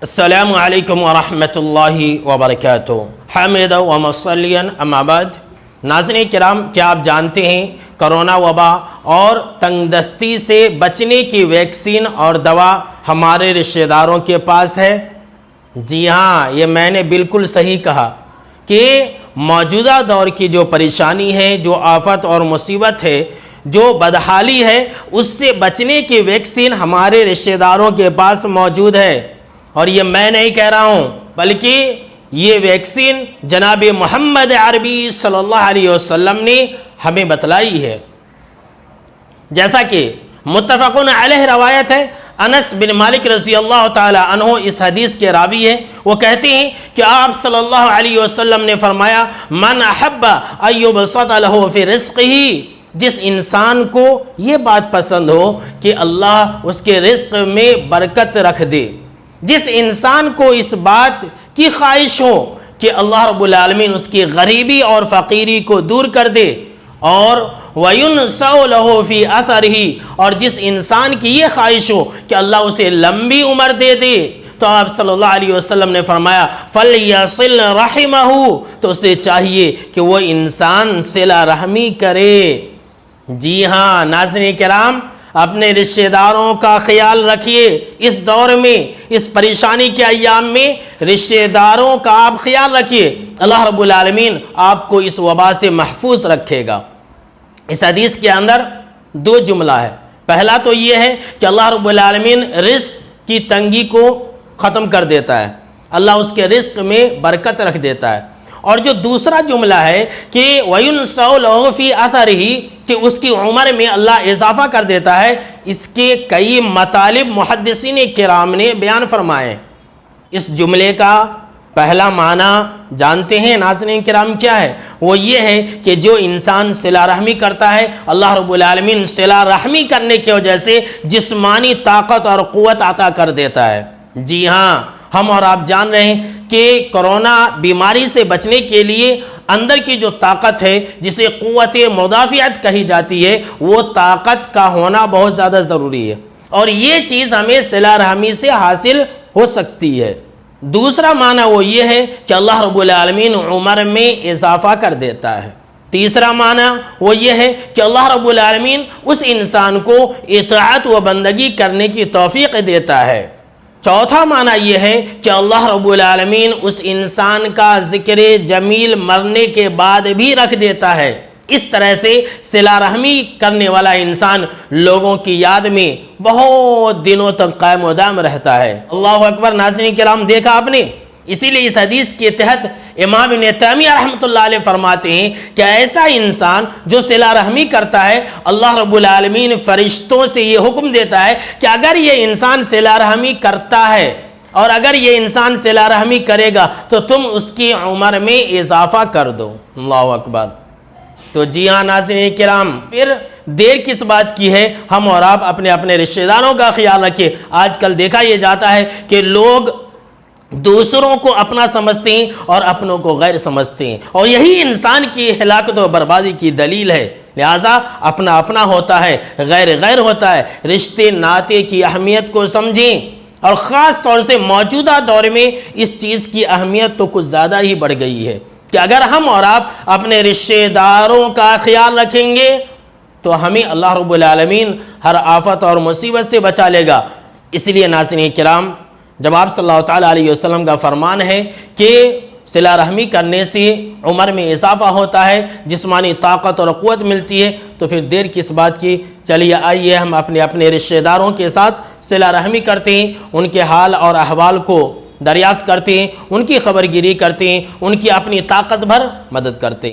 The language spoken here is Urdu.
السلام علیکم ورحمۃ اللہ وبرکاتہ۔ حامدا و مصلیا اما بعد۔ ناظرین کرام، کیا آپ جانتے ہیں کرونا وبا اور تنگ دستی سے بچنے کی ویکسین اور دوا ہمارے رشتہ داروں کے پاس ہے؟ جی ہاں، یہ میں نے بالکل صحیح کہا کہ موجودہ دور کی جو پریشانی ہے، جو آفت اور مصیبت ہے، جو بدحالی ہے، اس سے بچنے کی ویکسین ہمارے رشتہ داروں کے پاس موجود ہے۔ اور یہ میں نہیں کہہ رہا ہوں، بلکہ یہ ویکسین جناب محمد عربی صلی اللہ علیہ وسلم نے ہمیں بتلائی ہے۔ جیسا کہ متفقن علیہ روایت ہے، انس بن مالک رضی اللہ تعالی عنہ اس حدیث کے راوی ہیں، وہ کہتے ہیں کہ آپ صلی اللہ علیہ وسلم نے فرمایا، من احب ان یبسط له فی رزقہ، جس انسان کو یہ بات پسند ہو کہ اللہ اس کے رزق میں برکت رکھ دے، جس انسان کو اس بات کی خواہش ہو کہ اللہ رب العالمین اس کی غریبی اور فقیری کو دور کر دے، اور وَيُنْسَوْ لَهُ فِي أَثَرِهِ، اور جس انسان کی یہ خواہش ہو کہ اللہ اسے لمبی عمر دے دے، تو آپ صلی اللہ علیہ وسلم نے فرمایا فَلْيَصِلْ رَحِمَهُ، تو اسے چاہیے کہ وہ انسان صلہ رحمی کرے۔ جی ہاں ناظرین کرام، اپنے رشتہ داروں کا خیال رکھیے۔ اس دور میں، اس پریشانی کے ایام میں رشتہ داروں کا آپ خیال رکھیے، اللہ رب العالمین آپ کو اس وبا سے محفوظ رکھے گا۔ اس حدیث کے اندر دو جملہ ہے۔ پہلا تو یہ ہے کہ اللہ رب العالمین رزق کی تنگی کو ختم کر دیتا ہے، اللہ اس کے رزق میں برکت رکھ دیتا ہے۔ اور جو دوسرا جملہ ہے کہ وَيُنْسَوْ لَهُ فِي أَثَرِهِ، کہ اس کی عمر میں اللہ اضافہ کر دیتا ہے، اس کے کئی مطالب محدثین کرام نے بیان فرمائے۔ اس جملے کا پہلا معنی جانتے ہیں ناظرین کرام کیا ہے؟ وہ یہ ہے کہ جو انسان صلہ رحمی کرتا ہے، اللہ رب العالمین صلہ رحمی کرنے کی وجہ سے جسمانی طاقت اور قوت عطا کر دیتا ہے۔ جی ہاں، ہم اور آپ جان رہے ہیں کہ کرونا بیماری سے بچنے کے لیے اندر کی جو طاقت ہے، جسے قوت مدافعت کہی جاتی ہے، وہ طاقت کا ہونا بہت زیادہ ضروری ہے، اور یہ چیز ہمیں صلہ رحمی سے حاصل ہو سکتی ہے۔ دوسرا معنی وہ یہ ہے کہ اللہ رب العالمین عمر میں اضافہ کر دیتا ہے۔ تیسرا معنی وہ یہ ہے کہ اللہ رب العالمین اس انسان کو اطاعت و بندگی کرنے کی توفیق دیتا ہے۔ چوتھا معنی یہ ہے کہ اللہ رب العالمین اس انسان کا ذکر جمیل مرنے کے بعد بھی رکھ دیتا ہے۔ اس طرح سے صلہ رحمی کرنے والا انسان لوگوں کی یاد میں بہت دنوں تک قائم و دائم رہتا ہے۔ اللہ اکبر ناظرین کرام، دیکھا آپ نے؟ اسی لیے اس حدیث کے تحت امام ابن تیمیہ رحمۃ اللہ علیہ فرماتے ہیں کہ ایسا انسان جو صلہ رحمی کرتا ہے، اللہ رب العالمین فرشتوں سے یہ حکم دیتا ہے کہ اگر یہ انسان صلہ رحمی کرتا ہے، اور اگر یہ انسان صلہ رحمی کرے گا تو تم اس کی عمر میں اضافہ کر دو۔ اللہ اکبر۔ تو جی ہاں ناظرین کرام، پھر دیر کس بات کی ہے؟ ہم اور آپ اپنے اپنے رشتہ داروں کا خیال رکھیں۔ آج کل دیکھا یہ جاتا ہے کہ لوگ دوسروں کو اپنا سمجھتے ہیں اور اپنوں کو غیر سمجھتے ہیں، اور یہی انسان کی ہلاکت و بربادی کی دلیل ہے۔ لہٰذا اپنا اپنا ہوتا ہے، غیر غیر ہوتا ہے۔ رشتے ناطے کی اہمیت کو سمجھیں، اور خاص طور سے موجودہ دور میں اس چیز کی اہمیت تو کچھ زیادہ ہی بڑھ گئی ہے کہ اگر ہم اور آپ اپنے رشتہ داروں کا خیال رکھیں گے تو ہمیں اللہ رب العالمین ہر آفت اور مصیبت سے بچا لے گا۔ اس لیے ناظرین کرام، جب آپ صلی اللہ تعالیٰ علیہ وسلم کا فرمان ہے کہ صلہ رحمی کرنے سے عمر میں اضافہ ہوتا ہے، جسمانی طاقت اور قوت ملتی ہے، تو پھر دیر کس بات کی؟ چلیے آئیے ہم اپنے اپنے رشتہ داروں کے ساتھ صلہ رحمی کرتے ہیں، ان کے حال اور احوال کو دریافت کرتے ہیں، ان کی خبر گیری کرتے ہیں، ان کی اپنی طاقت بھر مدد کرتے ہیں۔